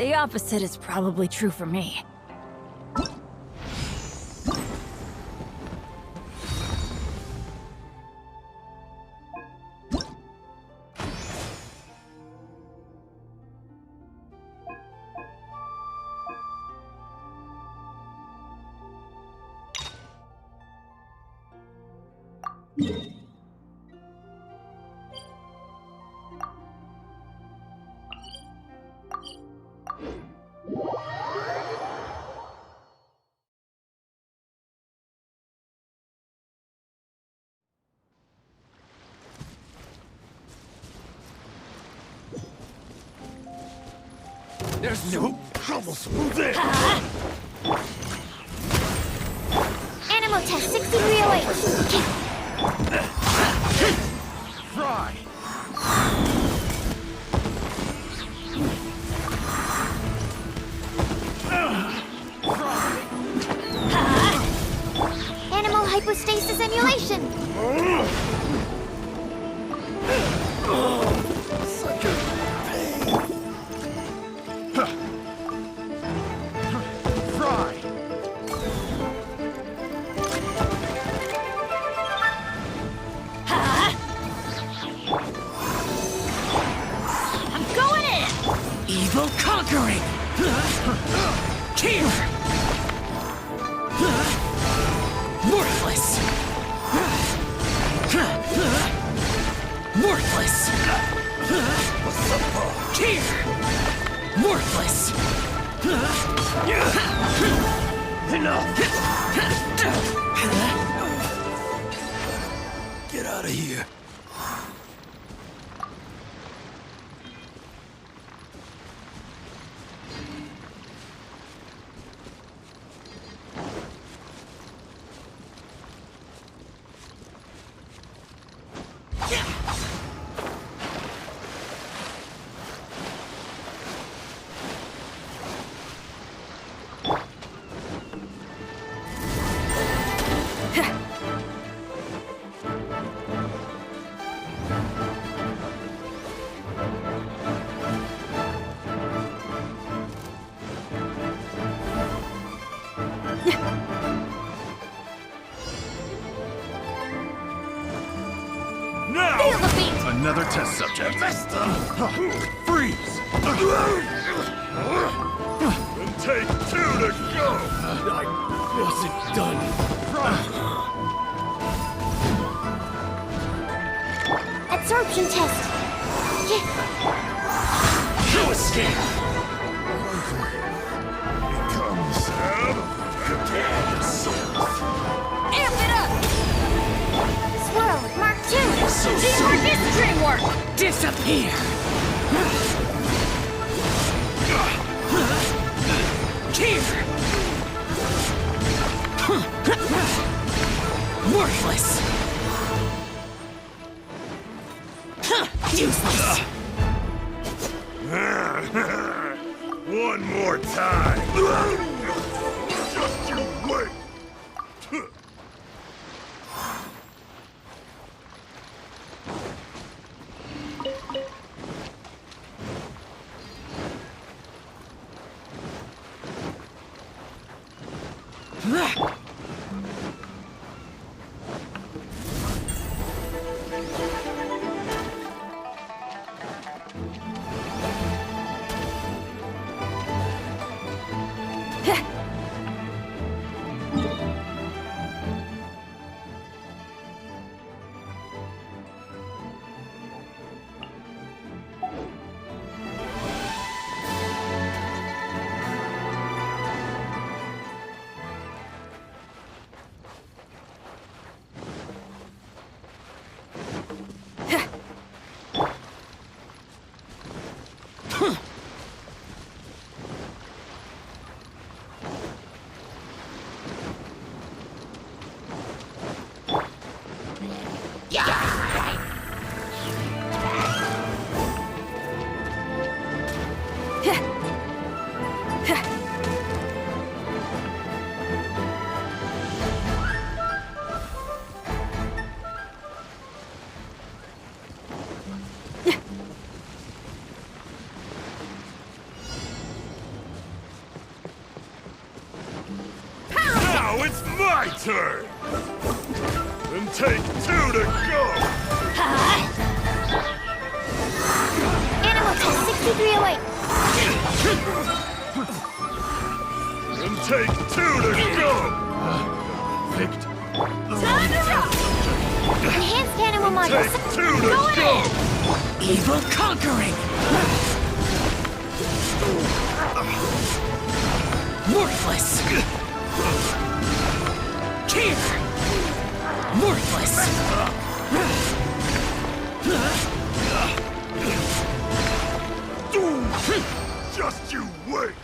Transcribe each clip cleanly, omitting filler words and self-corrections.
The opposite is probably true for me. There's no trouble smoothing. Animal test 6308. Fry. Animal hypostasis emulation. Such a pain. Fry. I'm going in! Evil conquering! Here! Worthless! Worthless! What's up, Paul? Here! Worthless! Enough! Get out of here. Now! Feel the beat. Another test subject. Freeze! And take two to go! I wasn't done. Absorption test. No escape! Here comes Sam. Prepare yourself. Amp it up! Swirl, Mark 2. Teamwork is dreamwork! Disappear! Here! Worthless! Useless! One more time. Just you wait. Now it's my turn! Then take 2 to go! Animal test 6308. Then take 2 to go! Time to rock! Enhanced animal module. Take 2 to go! Evil conquering! Worthless! Here! Worthless! Just you wait!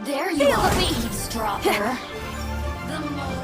There you are, eavesdropper. The more...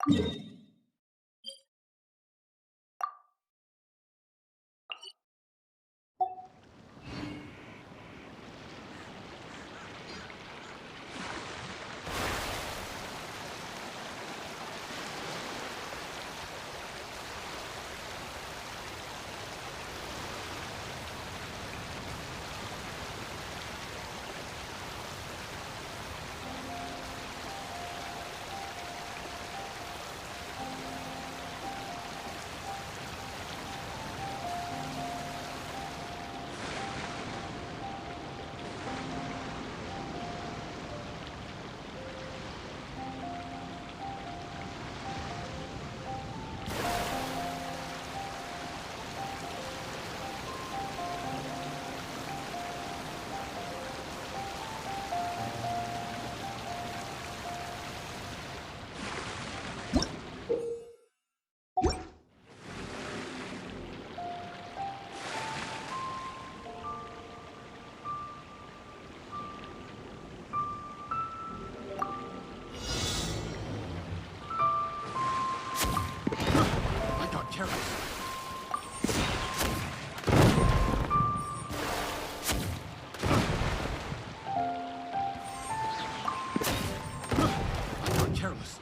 I got careless. I got careless.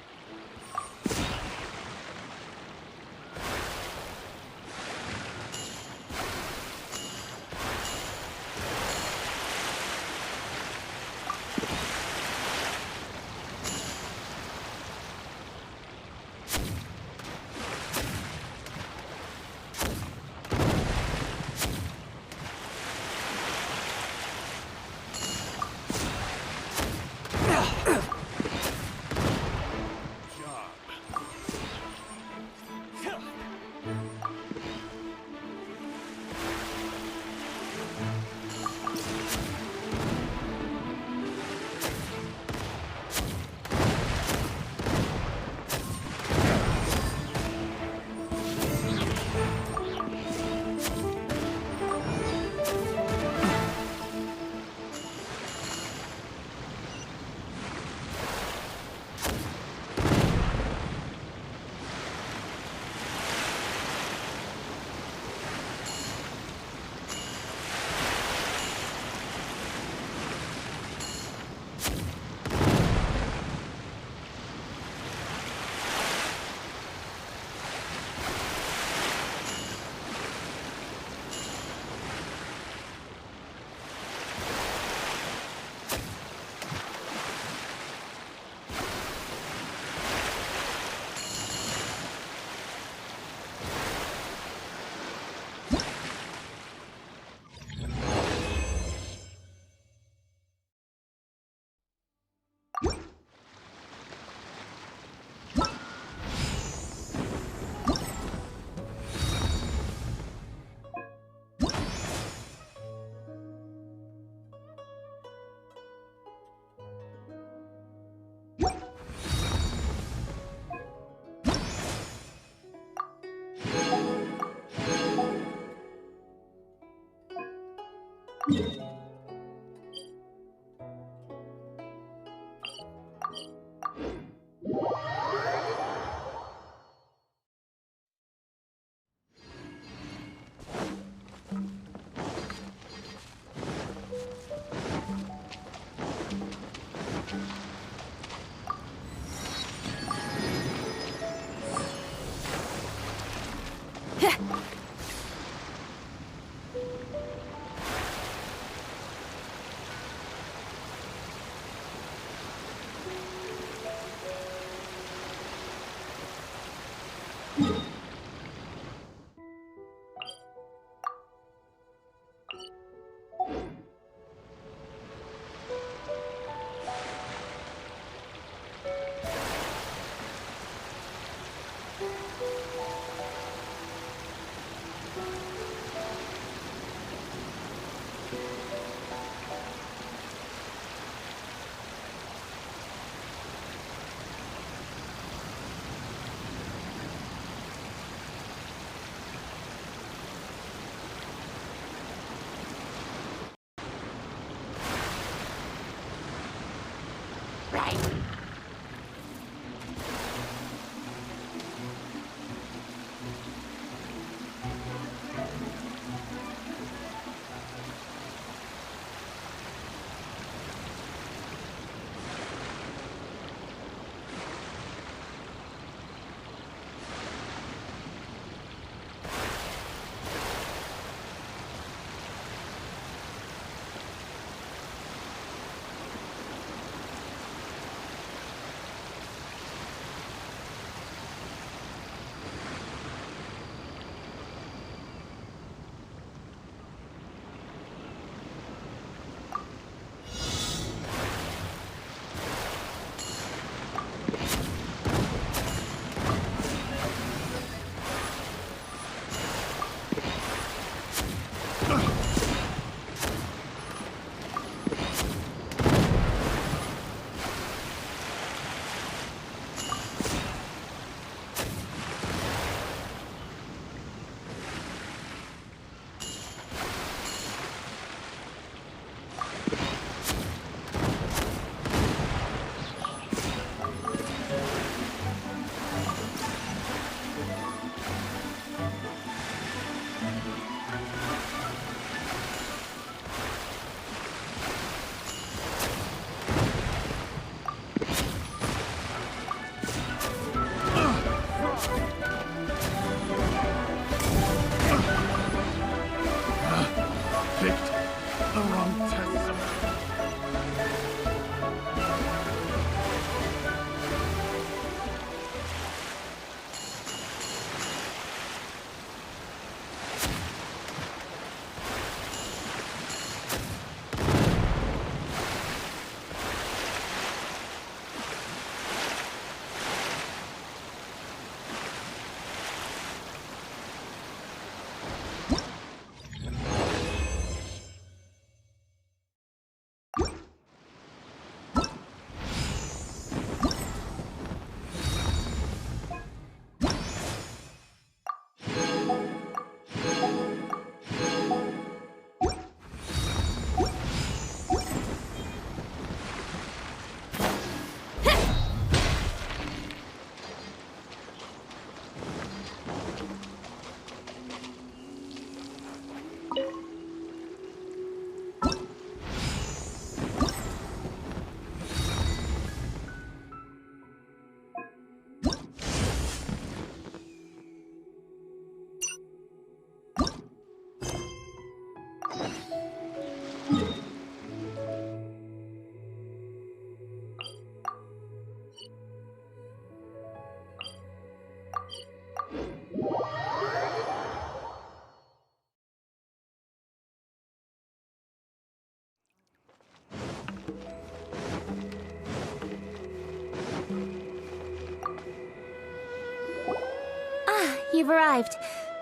you've arrived.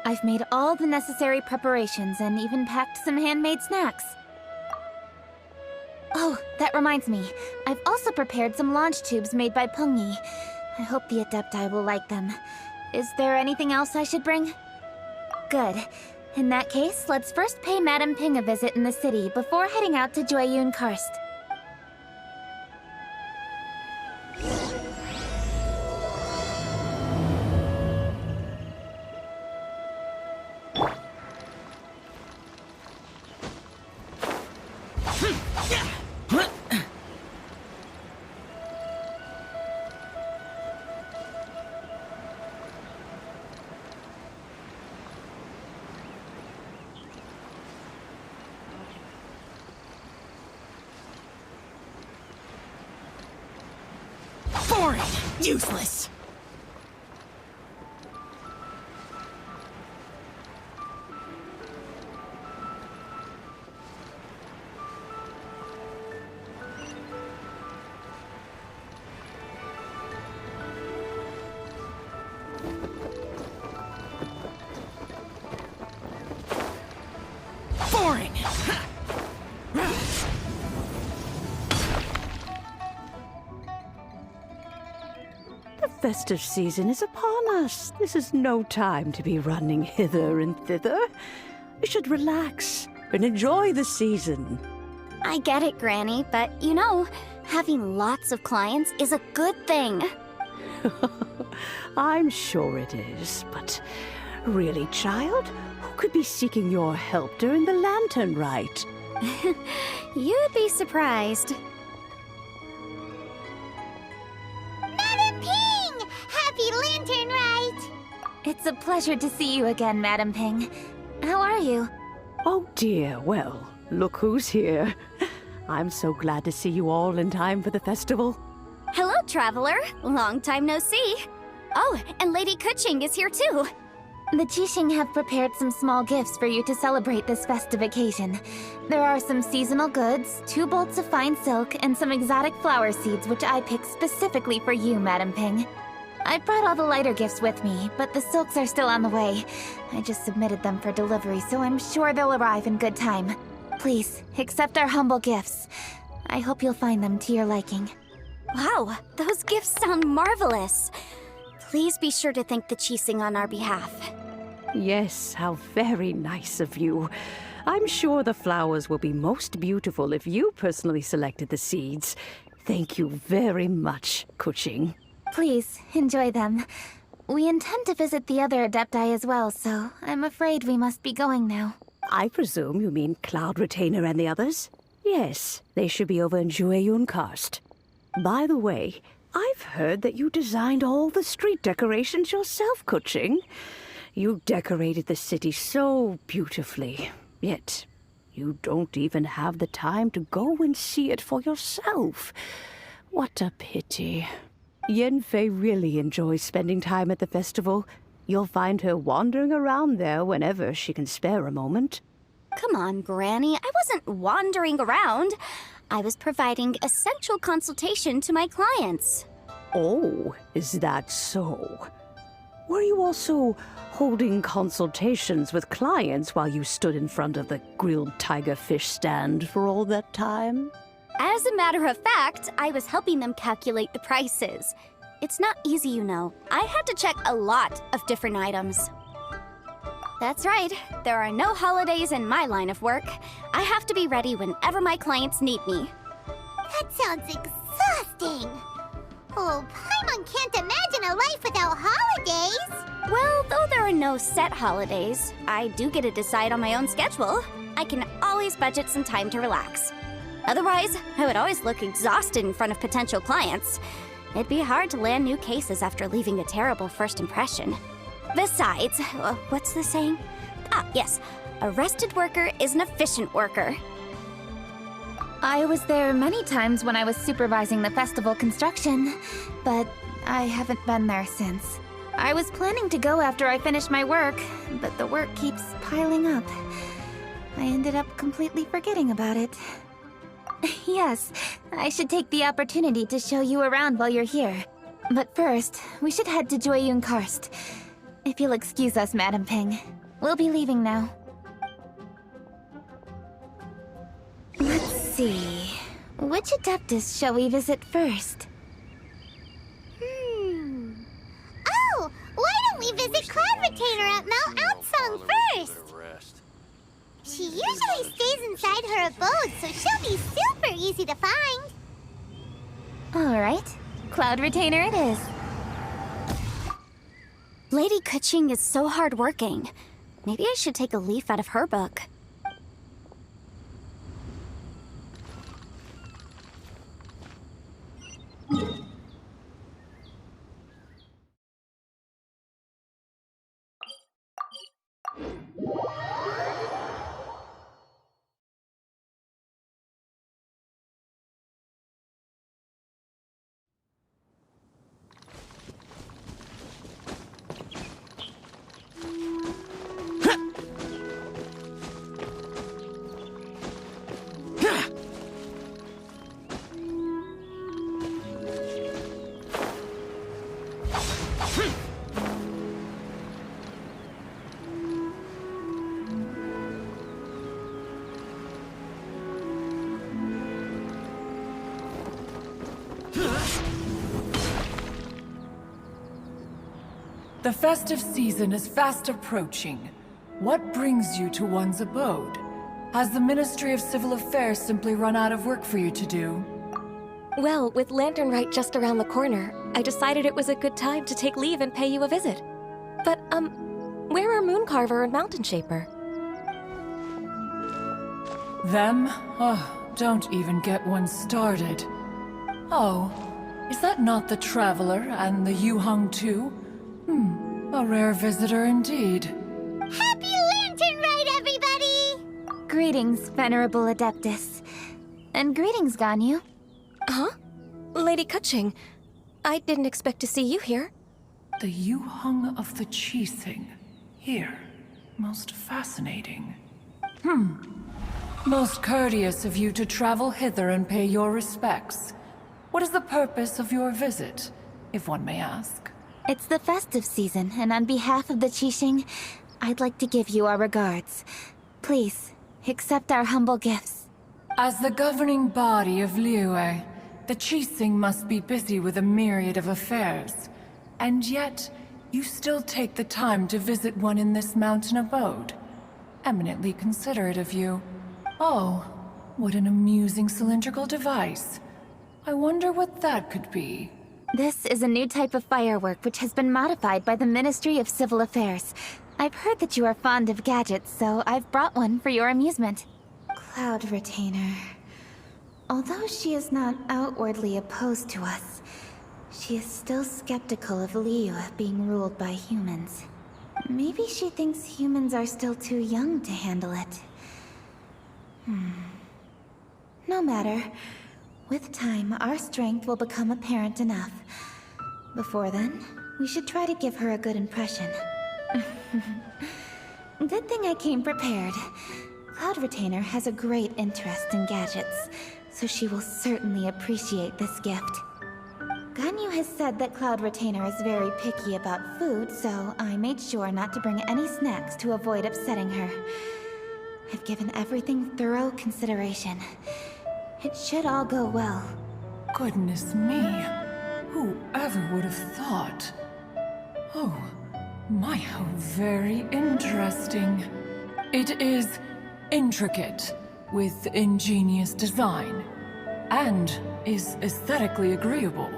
I've made all the necessary preparations and even packed some handmade snacks. Oh, that reminds me. I've also prepared some launch tubes made by Pengyi. I hope the Adepti will like them. Is there anything else I should bring? Good. In that case, let's first pay Madame Ping a visit in the city before heading out to Jueyun Karst. Boring! Useless! Boring! The festive season is upon us. This is no time to be running hither and thither. We should relax and enjoy the season. I get it, Granny, but you know, having lots of clients is a good thing. I'm sure it is, but really, child, who could be seeking your help during the lantern rite? You'd be surprised. Madam Ping! Happy Lantern Rite! It's a pleasure to see you again, Madam Ping. How are you? Oh dear, well, look who's here. I'm so glad to see you all in time for the festival. Hello, traveler. Long time no see. Oh, and Lady Keqing is here too. The Keqing have prepared some small gifts for you to celebrate this festive occasion. There are some seasonal goods, 2 bolts of fine silk, and some exotic flower seeds which I picked specifically for you, Madam Ping. I brought all the lighter gifts with me, but the silks are still on the way. I just submitted them for delivery, so I'm sure they'll arrive in good time. Please, accept our humble gifts. I hope you'll find them to your liking. Wow, those gifts sound marvelous. Please be sure to thank the Keqing on our behalf. Yes, how very nice of you. I'm sure the flowers will be most beautiful if you personally selected the seeds. Thank you very much, Keqing. Please, enjoy them. We intend to visit the other Adepti as well, so I'm afraid we must be going now. I presume you mean Cloud Retainer and the others? Yes, they should be over in Jueyun Karst. By the way, I've heard that you designed all the street decorations yourself, Keqing. You decorated the city so beautifully, yet you don't even have the time to go and see it for yourself. What a pity. Yanfei really enjoys spending time at the festival. You'll find her wandering around there whenever she can spare a moment. Come on, Granny. I wasn't wandering around. I was providing essential consultation to my clients. Oh, is that so? Were you also holding consultations with clients while you stood in front of the grilled tiger fish stand for all that time? As a matter of fact, I was helping them calculate the prices. It's not easy, you know. I had to check a lot of different items. That's right. There are no holidays in my line of work. I have to be ready whenever my clients need me. That sounds exhausting. Oh, Paimon can't imagine a life without holidays. Well, though there are no set holidays, I do get to decide on my own schedule. I can always budget some time to relax. Otherwise, I would always look exhausted in front of potential clients. It'd be hard to land new cases after leaving a terrible first impression. Besides, what's the saying? Ah, yes. A rested worker is an efficient worker. I was there many times when I was supervising the festival construction, but I haven't been there since. I was planning to go after I finished my work, but the work keeps piling up. I ended up completely forgetting about it. Yes, I should take the opportunity to show you around while you're here. But first, we should head to Jueyun Karst. If you'll excuse us, Madam Ping. We'll be leaving now. Let's see... Which Adeptus shall we visit first? Oh, why don't we visit Cloud Retainer at Mount Outsong first? She usually stays inside her abode, so she'll be super easy to find. Alright, Cloud Retainer it is. Lady Keqing is so hardworking. Maybe I should take a leaf out of her book. The festive season is fast approaching. What brings you to one's abode? Has the Ministry of Civil Affairs simply run out of work for you to do? Well, with Lantern Rite just around the corner, I decided it was a good time to take leave and pay you a visit. But, where are Mooncarver and Mountain Shaper? Them? Oh, don't even get one started. Oh, is that not the Traveler and the Yuheng too? A rare visitor indeed. Happy Lantern Rite, everybody! Greetings, Venerable Adeptus. And greetings, Ganyu. Huh? Lady Keqing, I didn't expect to see you here. The Yuheng of the Keqing. Here. Most fascinating. Most courteous of you to travel hither and pay your respects. What is the purpose of your visit, if one may ask? It's the festive season, and on behalf of the Keqing, I'd like to give you our regards. Please, accept our humble gifts. As the governing body of Liyue, the Keqing must be busy with a myriad of affairs. And yet, you still take the time to visit one in this mountain abode. Eminently considerate of you. Oh, what an amusing cylindrical device. I wonder what that could be. This is a new type of firework which has been modified by the Ministry of Civil Affairs. I've heard that you are fond of gadgets, so I've brought one for your amusement. Cloud Retainer. Although she is not outwardly opposed to us, she is still skeptical of Liyue being ruled by humans. Maybe she thinks humans are still too young to handle it. No matter. With time, our strength will become apparent enough. Before then, we should try to give her a good impression. Good thing I came prepared. Cloud Retainer has a great interest in gadgets, so she will certainly appreciate this gift. Ganyu has said that Cloud Retainer is very picky about food, so I made sure not to bring any snacks to avoid upsetting her. I've given everything thorough consideration. It should all go well. Goodness me. Whoever would have thought? Oh, my, how very interesting. It is intricate, with ingenious design, and is aesthetically agreeable.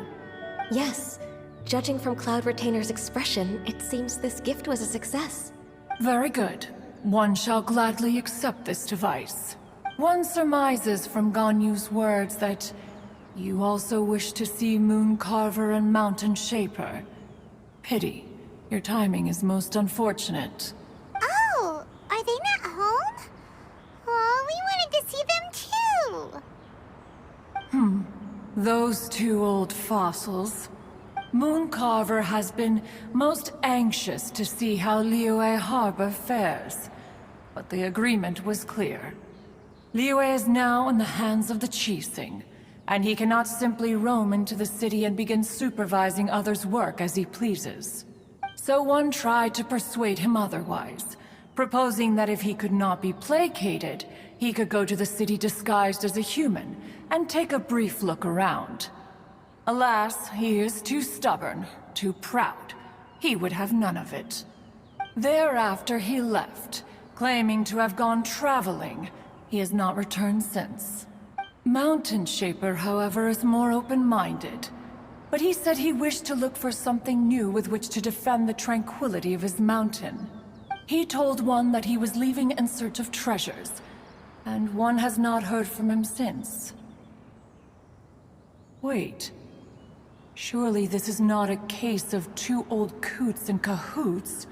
Yes. Judging from Cloud Retainer's expression, it seems this gift was a success. Very good. One shall gladly accept this device. One surmises from Ganyu's words that you also wish to see Mooncarver and Mountain Shaper. Pity. Your timing is most unfortunate. Oh, are they not home? Oh, we wanted to see them too. Those two old fossils. Mooncarver has been most anxious to see how Liyue Harbor fares. But the agreement was clear. Liyue is now in the hands of the Keqing, and he cannot simply roam into the city and begin supervising others' work as he pleases. So one tried to persuade him otherwise, proposing that if he could not be placated, he could go to the city disguised as a human and take a brief look around. Alas, he is too stubborn, too proud. He would have none of it. Thereafter he left, claiming to have gone traveling. He has not returned since. Mountain Shaper, however, is more open-minded. But he said he wished to look for something new with which to defend the tranquility of his mountain. He told one that he was leaving in search of treasures, and one has not heard from him since. Wait. Surely this is not a case of two old coots in cahoots,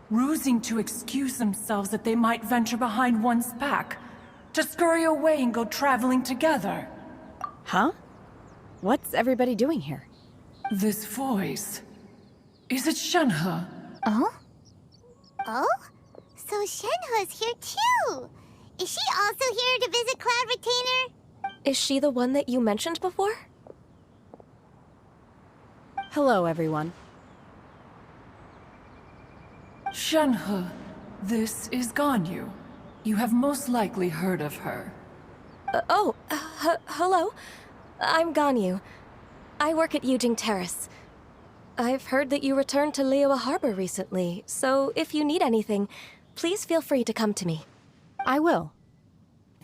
rusing to excuse themselves that they might venture behind one's back, to scurry away and go traveling together. Huh? What's everybody doing here? This voice... Is it Senhe? Oh? Oh? So Shenhe's here too! Is she also here to visit Cloud Retainer? Is she the one that you mentioned before? Hello, everyone. Senhe, this is Ganyu. You have most likely heard of her. Hello. I'm Ganyu. I work at Yujing Terrace. I've heard that you returned to Liyue Harbor recently, so if you need anything, please feel free to come to me. I will.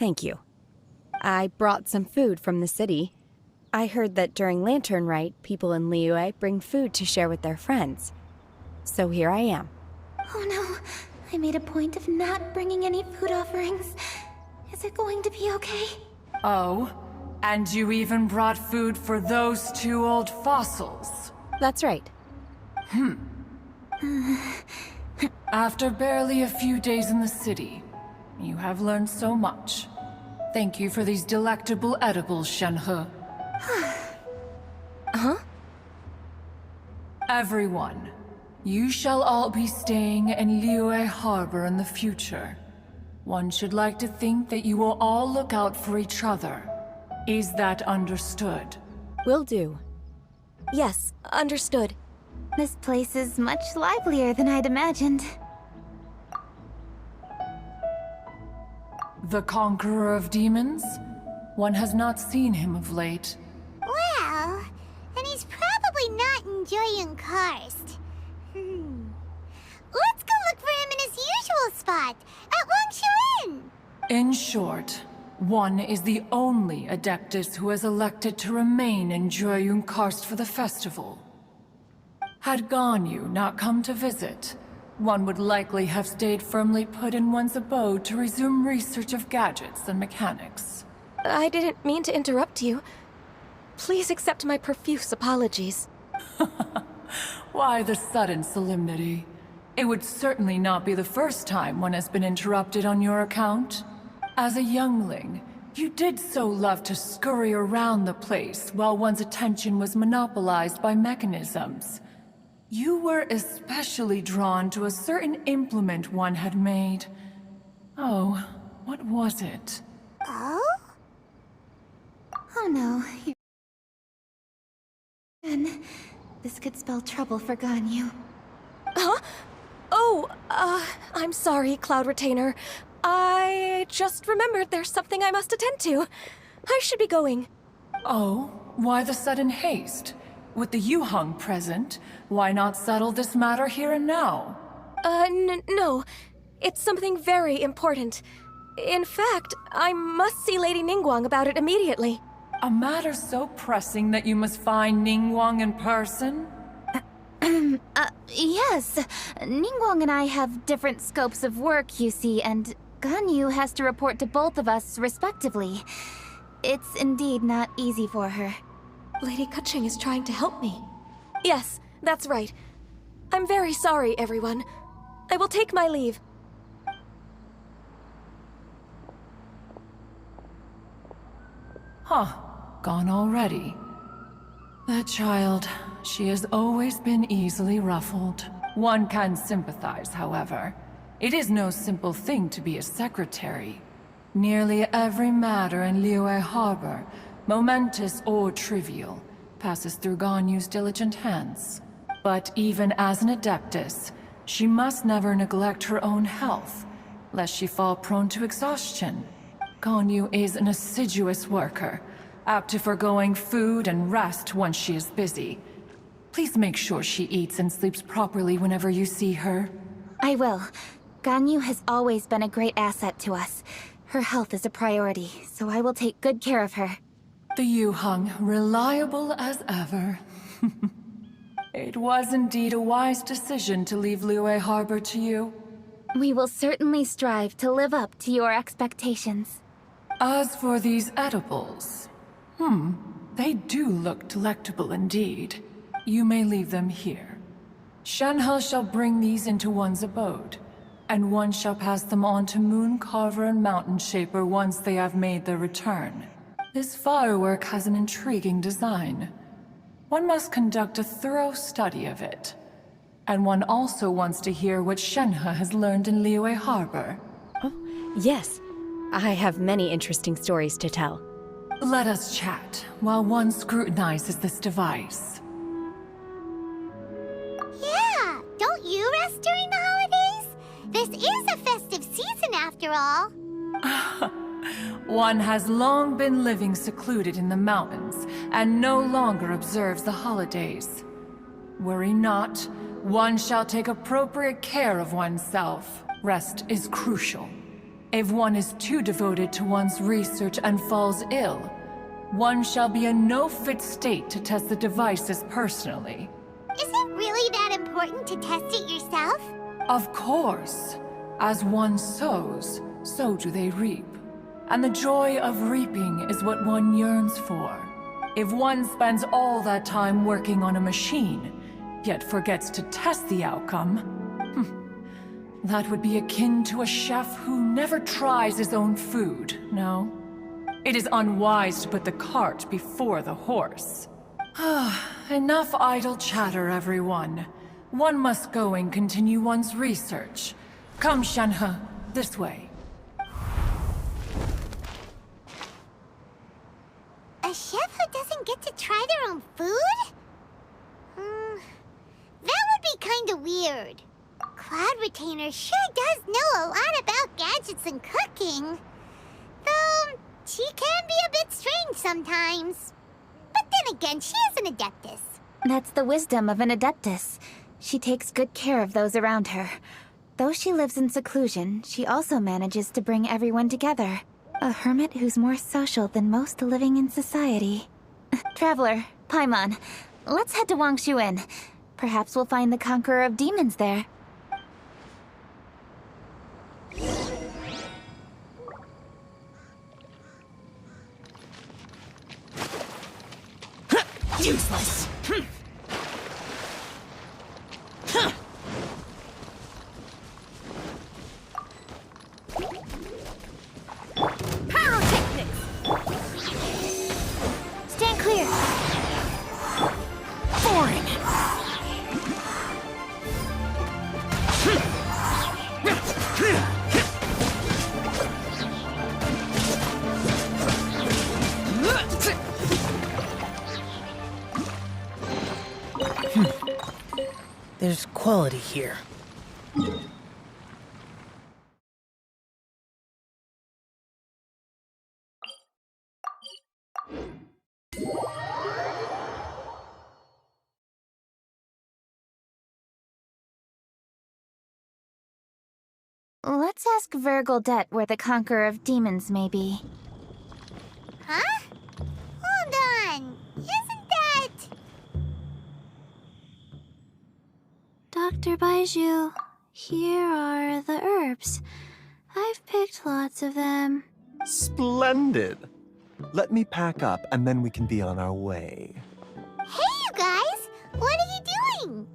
Thank you. I brought some food from the city. I heard that during Lantern Rite, people in Liyue bring food to share with their friends. So here I am. Oh no, I made a point of not bringing any food offerings. Is it going to be okay? Oh? And you even brought food for those two old fossils? That's right. After barely a few days in the city, you have learned so much. Thank you for these delectable edibles, Senhe. Huh? Everyone, you shall all be staying in Liyue Harbor in the future. One should like to think that you will all look out for each other. Is that understood? Will do. Yes, understood. This place is much livelier than I'd imagined. The Conqueror of Demons? One has not seen him of late. Well, and he's probably not enjoying Karst. Let's go look for him in his usual spot, at Wangshu Inn! In short, one is the only Adeptus who has elected to remain in Jueyun Karst for the festival. Had Ganyu not come to visit, one would likely have stayed firmly put in one's abode to resume research of gadgets and mechanics. I didn't mean to interrupt you. Please accept my profuse apologies. Why the sudden solemnity? It would certainly not be the first time one has been interrupted on your account. As a youngling, you did so love to scurry around the place while one's attention was monopolized by mechanisms. You were especially drawn to a certain implement one had made. Oh, what was it? Oh? Oh no. Again, this could spell trouble for Ganyu. Huh? Oh, I'm sorry, Cloud Retainer. I just remembered there's something I must attend to. I should be going. Oh, why the sudden haste? With the Yuheng present, why not settle this matter here and now? No. It's something very important. In fact, I must see Lady Ningguang about it immediately. A matter so pressing that you must find Ningguang in person? Yes. Ningguang and I have different scopes of work, you see, and Ganyu has to report to both of us respectively. It's indeed not easy for her. Lady Keqing is trying to help me. Yes, that's right. I'm very sorry, everyone. I will take my leave. Huh. Gone already. That child, she has always been easily ruffled. One can sympathize, however. It is no simple thing to be a secretary. Nearly every matter in Liyue Harbor, momentous or trivial, passes through Ganyu's diligent hands. But even as an adeptus, she must never neglect her own health, lest she fall prone to exhaustion. Ganyu is an assiduous worker, apt to foregoing food and rest once she is busy. Please make sure she eats and sleeps properly whenever you see her. I will. Ganyu has always been a great asset to us. Her health is a priority, so I will take good care of her. The Yuheng, reliable as ever. It was indeed a wise decision to leave Liyue Harbor to you. We will certainly strive to live up to your expectations. As for these edibles, they do look delectable indeed. You may leave them here. Senhe shall bring these into one's abode, and one shall pass them on to Moon Carver and Mountain Shaper once they have made their return. This firework has an intriguing design. One must conduct a thorough study of it. And one also wants to hear what Senhe has learned in Liyue Harbor. Oh, yes. I have many interesting stories to tell. Let us chat while one scrutinizes this device. Yeah, don't you rest during the holidays? This is a festive season after all. One has long been living secluded in the mountains and no longer observes the holidays. Worry not, one shall take appropriate care of oneself. Rest is crucial. If one is too devoted to one's research and falls ill, one shall be in no fit state to test the devices personally. Is it really that important to test it yourself? Of course. As one sows, so do they reap. And the joy of reaping is what one yearns for. If one spends all that time working on a machine, yet forgets to test the outcome, that would be akin to a chef who never tries his own food, no? It is unwise to put the cart before the horse. Enough idle chatter, everyone. One must go and continue one's research. Come, Senhe, this way. A chef who doesn't get to try their own food? That would be kinda weird. Cloud Retainer sure does know a lot about gadgets and cooking. Though, she can be a bit strange sometimes. But then again, she is an adeptus. That's the wisdom of an adeptus. She takes good care of those around her. Though she lives in seclusion, she also manages to bring everyone together. A hermit who's more social than most living in society. Traveler, Paimon, let's head to Wangshuin. Perhaps we'll find the Conqueror of Demons there. Useless. Pyrotechnics. Stand clear. Boring. There's quality here. Let's ask Vergildet where the Conqueror of Demons may be. Huh? Hold on. Isn't that... Dr. Baiju, here are the herbs. I've picked lots of them. Splendid! Let me pack up and then we can be on our way. Hey, you guys! What are you doing?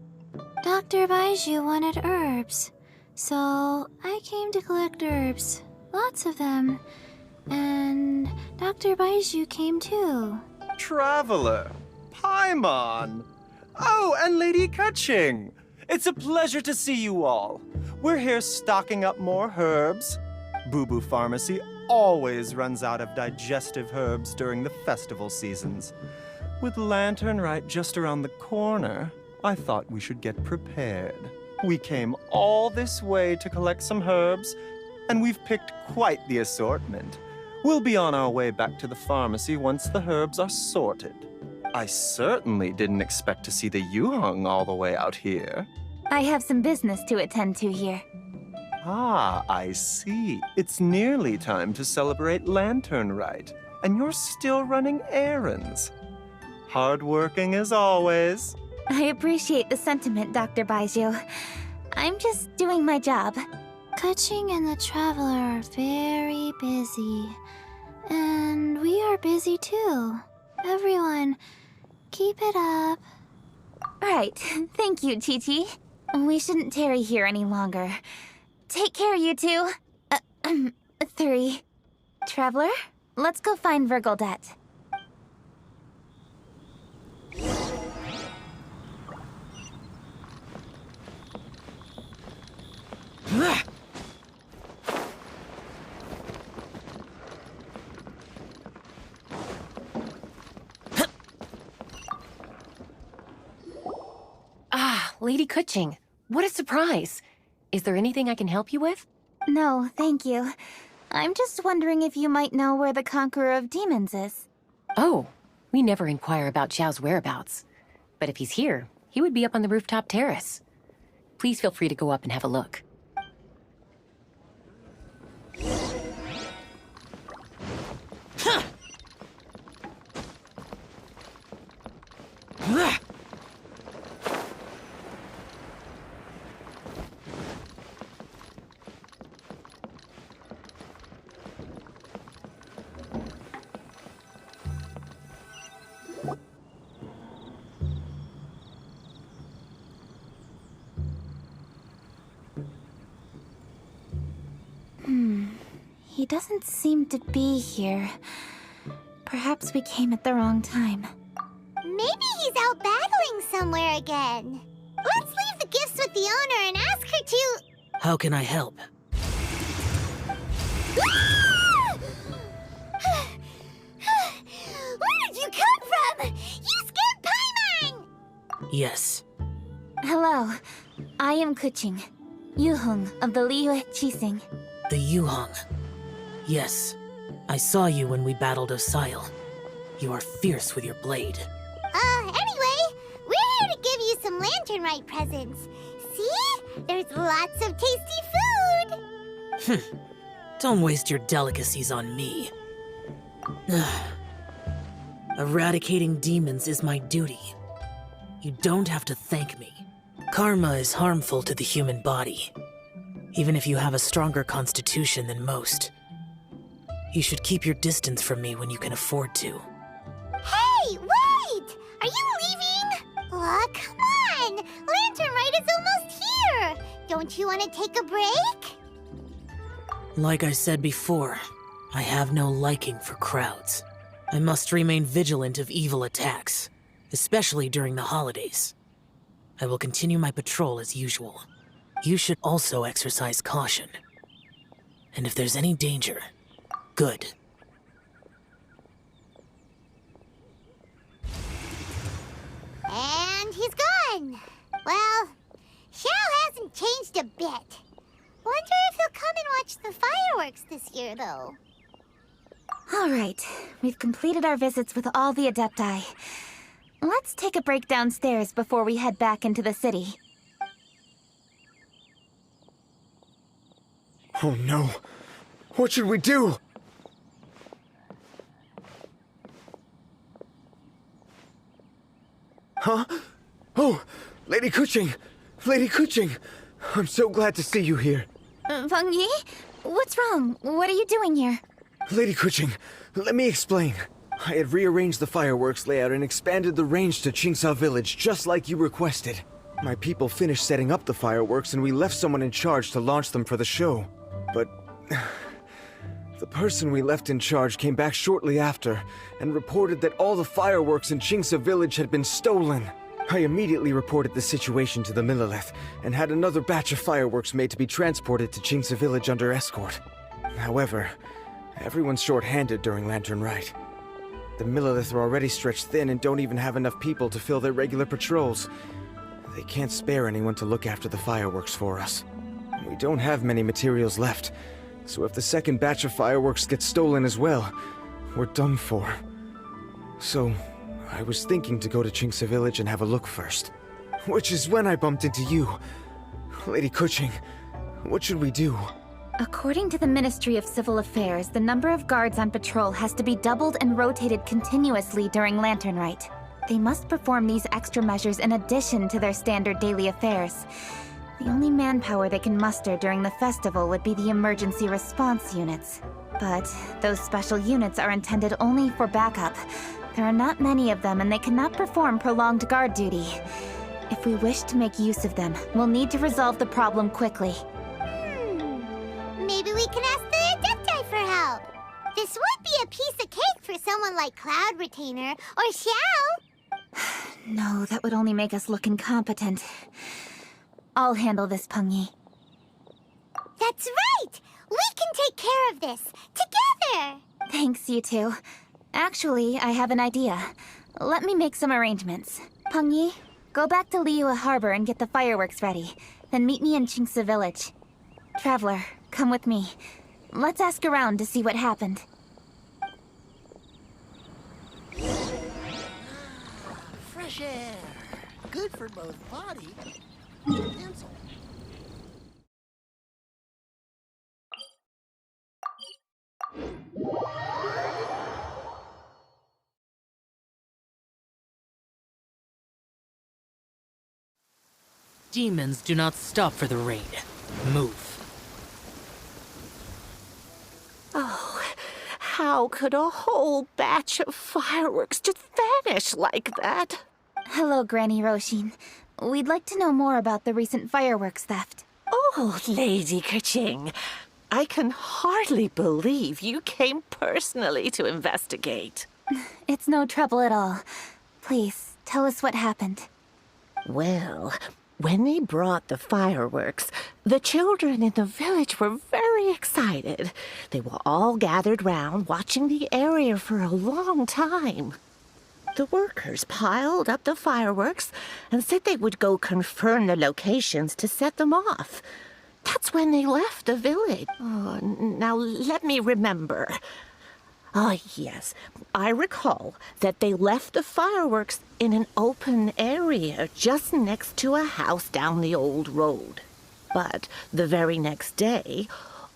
Dr. Baiju wanted herbs. So, I came to collect herbs. Lots of them. And Dr. Baiju came too. Traveler! Paimon! Oh, and Lady Keqing! It's a pleasure to see you all. We're here stocking up more herbs. Boo Boo Pharmacy always runs out of digestive herbs during the festival seasons. With Lantern right just around the corner, I thought we should get prepared. We came all this way to collect some herbs, and we've picked quite the assortment. We'll be on our way back to the pharmacy once the herbs are sorted. I certainly didn't expect to see the Yuheng all the way out here. I have some business to attend to here. Ah, I see. It's nearly time to celebrate Lantern Rite, and you're still running errands. Hardworking as always. I appreciate the sentiment, Dr. Baizhu. I'm just doing my job. Keqing and the Traveler are very busy. And we are busy too. Everyone, keep it up. Right. Thank you, Chi-Chi. We shouldn't tarry here any longer. Take care, you two. 3. Traveler, let's go find Virgoldet. Ah, Lady Keqing. What a surprise. Is there anything I can help you with? No, thank you. I'm just wondering if you might know where the Conqueror of Demons is. Oh, we never inquire about Xiao's whereabouts. But if he's here, he would be up on the rooftop terrace. Please feel free to go up and have a look. He doesn't seem to be here. Perhaps we came at the wrong time. Maybe he's out battling somewhere again. Let's leave the gifts with the owner and ask her to... How can I help? Where did you come from? You scared Paimon! Yes. Hello. I am Keqing, Yuheng of the Liyue Qixing. The Yuheng. Yes. I saw you when we battled Osail. You are fierce with your blade. Anyway, we're here to give you some Lantern Rite presents. See? There's lots of tasty food! Don't waste your delicacies on me. Eradicating demons is my duty. You don't have to thank me. Karma is harmful to the human body, even if you have a stronger constitution than most. You should keep your distance from me when you can afford to. Hey, wait! Are you leaving? Aw, come on! Lantern Rite is almost here! Don't you want to take a break? Like I said before, I have no liking for crowds. I must remain vigilant of evil attacks, especially during the holidays. I will continue my patrol as usual. You should also exercise caution. And if there's any danger, good. And he's gone! Well, Xiao hasn't changed a bit. Wonder if he'll come and watch the fireworks this year, though. All right. We've completed our visits with all the Adepti. Let's take a break downstairs before we head back into the city. Oh no. What should we do? Huh? Oh, Lady Keqing! Lady Keqing! I'm so glad to see you here. Feng Yi? What's wrong? What are you doing here? Lady Keqing, let me explain. I had rearranged the fireworks layout and expanded the range to Qingsa Village, just like you requested. My people finished setting up the fireworks and we left someone in charge to launch them for the show. But the person we left in charge came back shortly after and reported that all the fireworks in Qingsa Village had been stolen. I immediately reported the situation to the Millelith and had another batch of fireworks made to be transported to Qingsa Village under escort. However, everyone's short-handed during Lantern Rite. The Millelith are already stretched thin and don't even have enough people to fill their regular patrols. They can't spare anyone to look after the fireworks for us. We don't have many materials left, so if the second batch of fireworks gets stolen as well, we're done for. So, I was thinking to go to Qingce Village and have a look first. Which is when I bumped into you. Lady Keqing, what should we do? According to the Ministry of Civil Affairs, the number of guards on patrol has to be doubled and rotated continuously during Lantern Rite. They must perform these extra measures in addition to their standard daily affairs. The only manpower they can muster during the festival would be the emergency response units. But those special units are intended only for backup. There are not many of them, and they cannot perform prolonged guard duty. If we wish to make use of them, we'll need to resolve the problem quickly. Maybe we can ask the Adepti for help. This would be a piece of cake for someone like Cloud Retainer or Xiao. No, that would only make us look incompetent. I'll handle this, Pengyi. That's right! We can take care of this, together! Thanks, you two. Actually, I have an idea. Let me make some arrangements. Pengyi, go back to Liyue Harbor and get the fireworks ready. Then meet me in Qingce Village. Traveler, come with me. Let's ask around to see what happened. Fresh air. Good for both body and soul. Demons do not stop for the raid. Move. Oh, how could a whole batch of fireworks just vanish like that? Hello, Granny Roshin. We'd like to know more about the recent fireworks theft. Oh, Lady Keqing, I can hardly believe you came personally to investigate. It's no trouble at all. Please, tell us what happened. Well, when they brought the fireworks, the children in the village were very excited. They were all gathered round, watching the area for a long time. The workers piled up the fireworks and said they would go confirm the locations to set them off. That's when they left the village. Oh, now let me remember. Ah, yes. I recall that they left the fireworks in an open area just next to a house down the old road. But the very next day,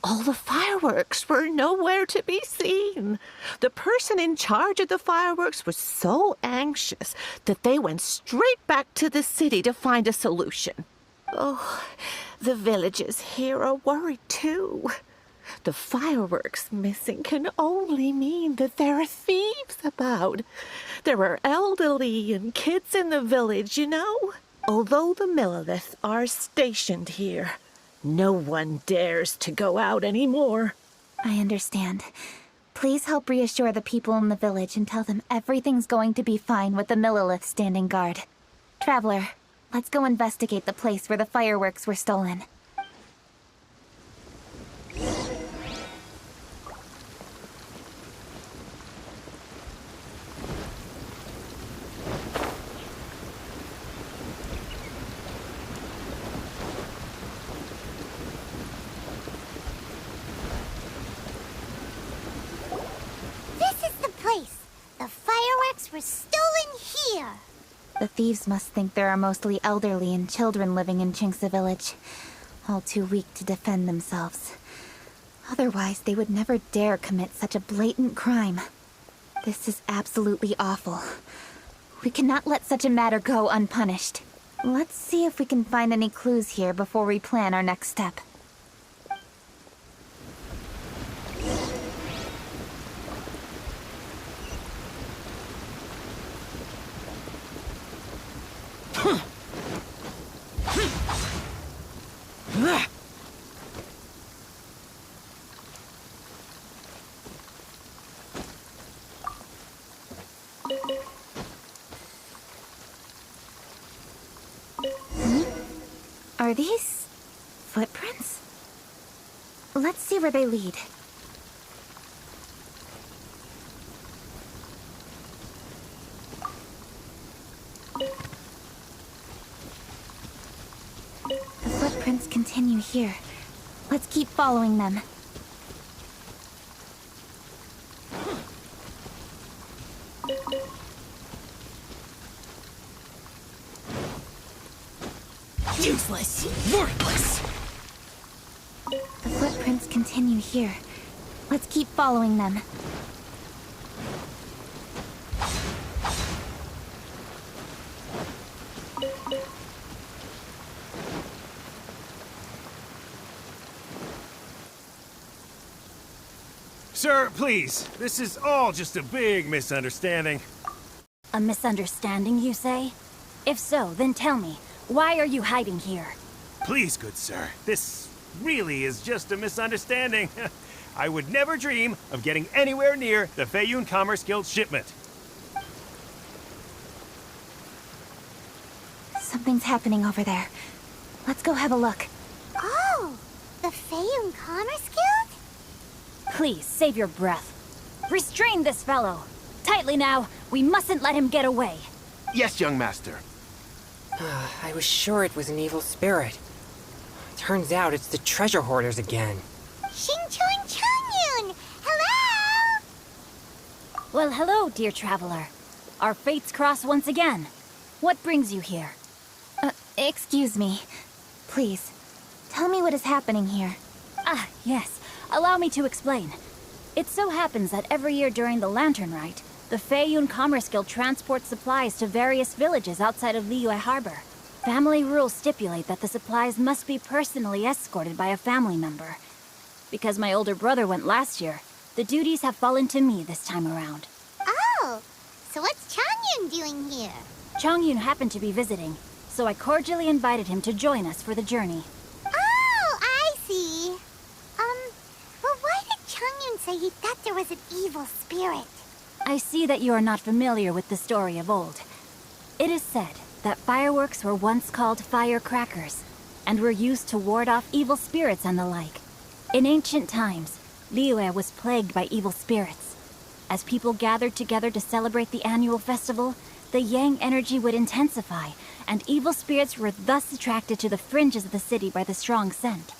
all the fireworks were nowhere to be seen. The person in charge of the fireworks was so anxious that they went straight back to the city to find a solution. Oh, the villagers here are worried too. The fireworks missing can only mean that there are thieves about. There are elderly and kids in the village, you know. Although the Millilith are stationed here, no one dares to go out anymore. I understand. Please help reassure the people in the village and tell them everything's going to be fine with the Millilith standing guard. Traveler, let's go investigate the place where the fireworks were stolen. Were stolen here. The thieves must think there are mostly elderly and children living in Qingce Village, all too weak to defend themselves. Otherwise, they would never dare commit such a blatant crime. This is absolutely awful. We cannot let such a matter go unpunished. Let's see if we can find any clues here before we plan our next step. Are these footprints? Let's see where they lead. footprints continue here. Let's keep following them. Useless! Worthless! The footprints continue here. Let's keep following them. Sir, please. This is all just a big misunderstanding. A misunderstanding, you say? If so, then tell me, why are you hiding here? Please, good sir. This really is just a misunderstanding. I would never dream of getting anywhere near the Feiyun Commerce Guild shipment. Something's happening over there. Let's go have a look. Oh, the Feiyun Commerce Guild? Please, save your breath. Restrain this fellow. Tightly now, we mustn't let him get away. Yes, young master. I was sure it was an evil spirit. Turns out it's the treasure hoarders again. Xingchun Changyun! Hello! Well, hello, dear traveler. Our fates cross once again. What brings you here? Excuse me. Please, tell me what is happening here. Ah, yes. Allow me to explain. It so happens that every year during the Lantern Rite, the Feiyun Commerce Guild transports supplies to various villages outside of Liyue Harbor. Family rules stipulate that the supplies must be personally escorted by a family member. Because my older brother went last year, the duties have fallen to me this time around. Oh, so what's Changyun doing here? Changyun happened to be visiting, so I cordially invited him to join us for the journey. Oh, I see. Well, why did Changyun say he thought there was an evil spirit? I see that you are not familiar with the story of old. It is said that fireworks were once called firecrackers, and were used to ward off evil spirits and the like. In ancient times, Liyue was plagued by evil spirits. As people gathered together to celebrate the annual festival, the yang energy would intensify, and evil spirits were thus attracted to the fringes of the city by the strong scent.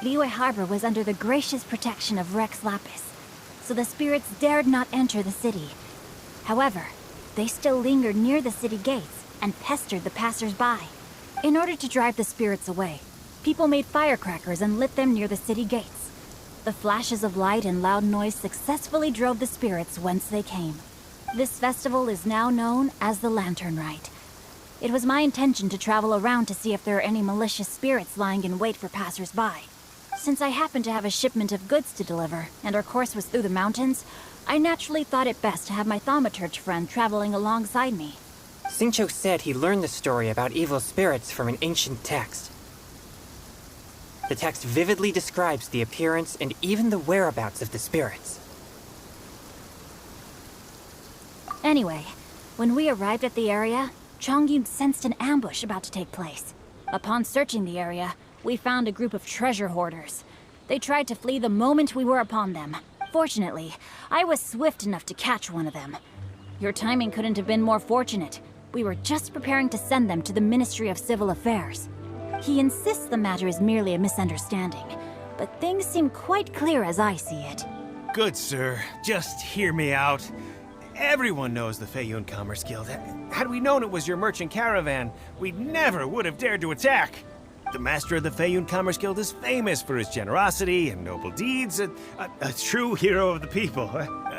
Liyue Harbor was under the gracious protection of Rex Lapis, so the spirits dared not enter the city. However, they still lingered near the city gates and pestered the passers-by. In order to drive the spirits away, people made firecrackers and lit them near the city gates. The flashes of light and loud noise successfully drove the spirits whence they came. This festival is now known as the Lantern Rite. It was my intention to travel around to see if there are any malicious spirits lying in wait for passers-by. Since I happened to have a shipment of goods to deliver, and our course was through the mountains, I naturally thought it best to have my thaumaturge friend traveling alongside me. Xingqiu said he learned the story about evil spirits from an ancient text. The text vividly describes the appearance and even the whereabouts of the spirits. Anyway, when we arrived at the area, Changyun sensed an ambush about to take place. Upon searching the area, we found a group of treasure hoarders. They tried to flee the moment we were upon them. Fortunately, I was swift enough to catch one of them. Your timing couldn't have been more fortunate. We were just preparing to send them to the Ministry of Civil Affairs. He insists the matter is merely a misunderstanding, but things seem quite clear as I see it. Good sir, just hear me out. Everyone knows the Feiyun Commerce Guild. Had we known it was your merchant caravan, we never would have dared to attack. The master of the Feiyun Commerce Guild is famous for his generosity and noble deeds, a true hero of the people.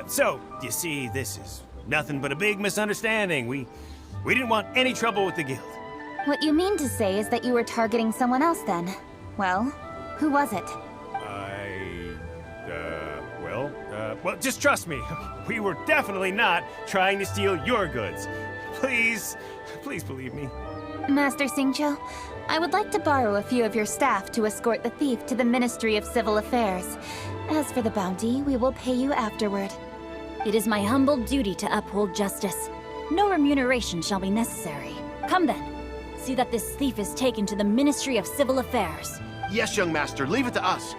So, you see, this is nothing but a big misunderstanding. We didn't want any trouble with the guild. What you mean to say is that you were targeting someone else then? Well, who was it? Well, just trust me. We were definitely not trying to steal your goods. Please believe me. Master Xingqiu, I would like to borrow a few of your staff to escort the thief to the Ministry of Civil Affairs. As for the bounty, we will pay you afterward. It is my humble duty to uphold justice. No remuneration shall be necessary. Come then. See that this thief is taken to the Ministry of Civil Affairs. Yes, young master, leave it to us.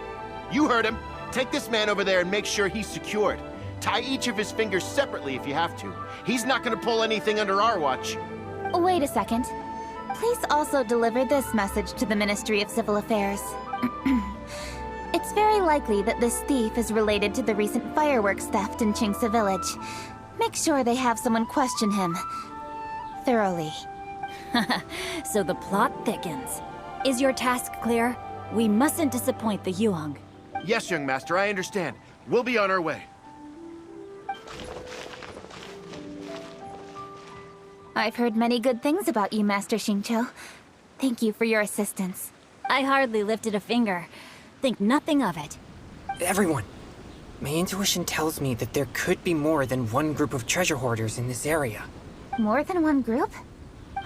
You heard him. Take this man over there and make sure he's secured. Tie each of his fingers separately if you have to. He's not gonna pull anything under our watch. Wait a second. Please also deliver this message to the Ministry of Civil Affairs. It's very likely that this thief is related to the recent fireworks theft in Qingce Village. Make sure they have someone question him thoroughly. So the plot thickens. Is your task clear? We mustn't disappoint the Yuang. Yes, young master, I understand. We'll be on our way. I've heard many good things about you, Master Xingqiu. Thank you for your assistance. I hardly lifted a finger. Think nothing of it. Everyone, my intuition tells me that there could be more than one group of treasure hoarders in this area. More than one group?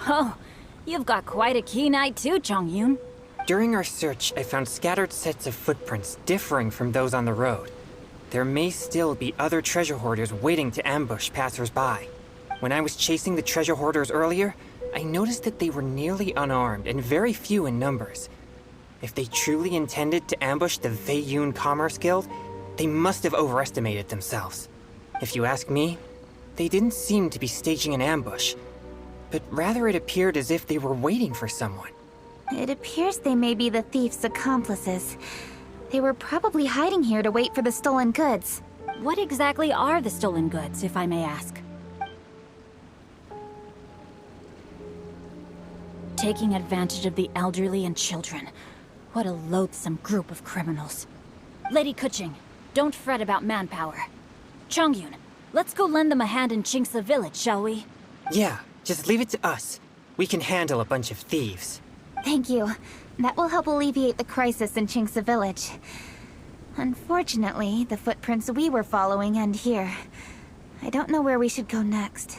Oh, you've got quite a keen eye too, Chongyun. During our search, I found scattered sets of footprints differing from those on the road. There may still be other treasure hoarders waiting to ambush passers-by. When I was chasing the treasure hoarders earlier, I noticed that they were nearly unarmed and very few in numbers. If they truly intended to ambush the Feiyun Commerce Guild, they must have overestimated themselves. If you ask me, they didn't seem to be staging an ambush, but rather it appeared as if they were waiting for someone. It appears they may be the thief's accomplices. They were probably hiding here to wait for the stolen goods. What exactly are the stolen goods, if I may ask? Taking advantage of the elderly and children. What a loathsome group of criminals. Lady Keqing, don't fret about manpower. Chongyun, let's go lend them a hand in Qingce Village, shall we? Yeah, just leave it to us. We can handle a bunch of thieves. Thank you. That will help alleviate the crisis in Qingce Village. Unfortunately, the footprints we were following end here. I don't know where we should go next.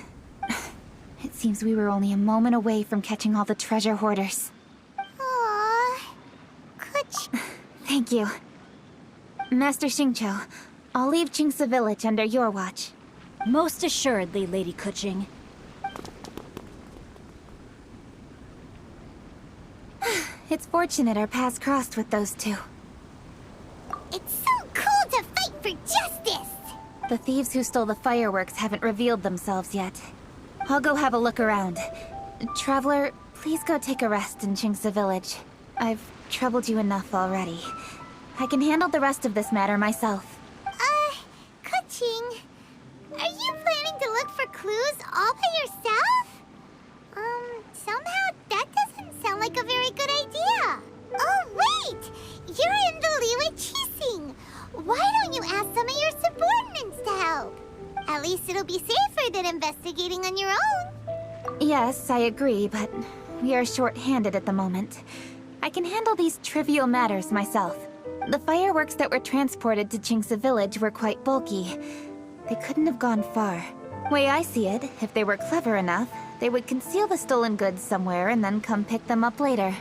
It seems we were only a moment away from catching all the treasure hoarders. Aww. Thank you. Master Xingqiu, I'll leave Qingce Village under your watch. Most assuredly, Lady Keqing. It's fortunate our paths crossed with those two. It's so cool to fight for justice! The thieves who stole the fireworks haven't revealed themselves yet. I'll go have a look around. Traveler, please go take a rest in Qingce Village. I've troubled you enough already. I can handle the rest of this matter myself. Keqing, are you planning to look for clues all by yourself? Somehow that doesn't sound like a very good idea. Oh, wait! You're in the Liyue Qixing. Why don't you ask some of your subordinates to help? At least it'll be safer than investigating on your own. Yes, I agree, but we are short-handed at the moment. I can handle these trivial matters myself. The fireworks that were transported to Qingce Village were quite bulky. They couldn't have gone far. Way I see it, if they were clever enough, they would conceal the stolen goods somewhere and then come pick them up later.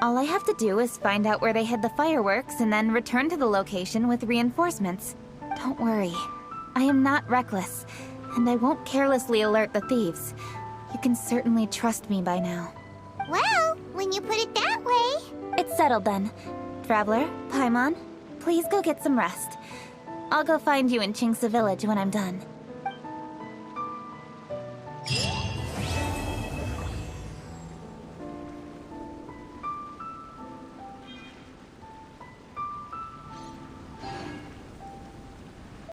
All I have to do is find out where they hid the fireworks and then return to the location with reinforcements. Don't worry. I am not reckless, and I won't carelessly alert the thieves. You can certainly trust me by now. Well, when you put it that way... It's settled then. Traveler, Paimon, please go get some rest. I'll go find you in Qingce Village when I'm done.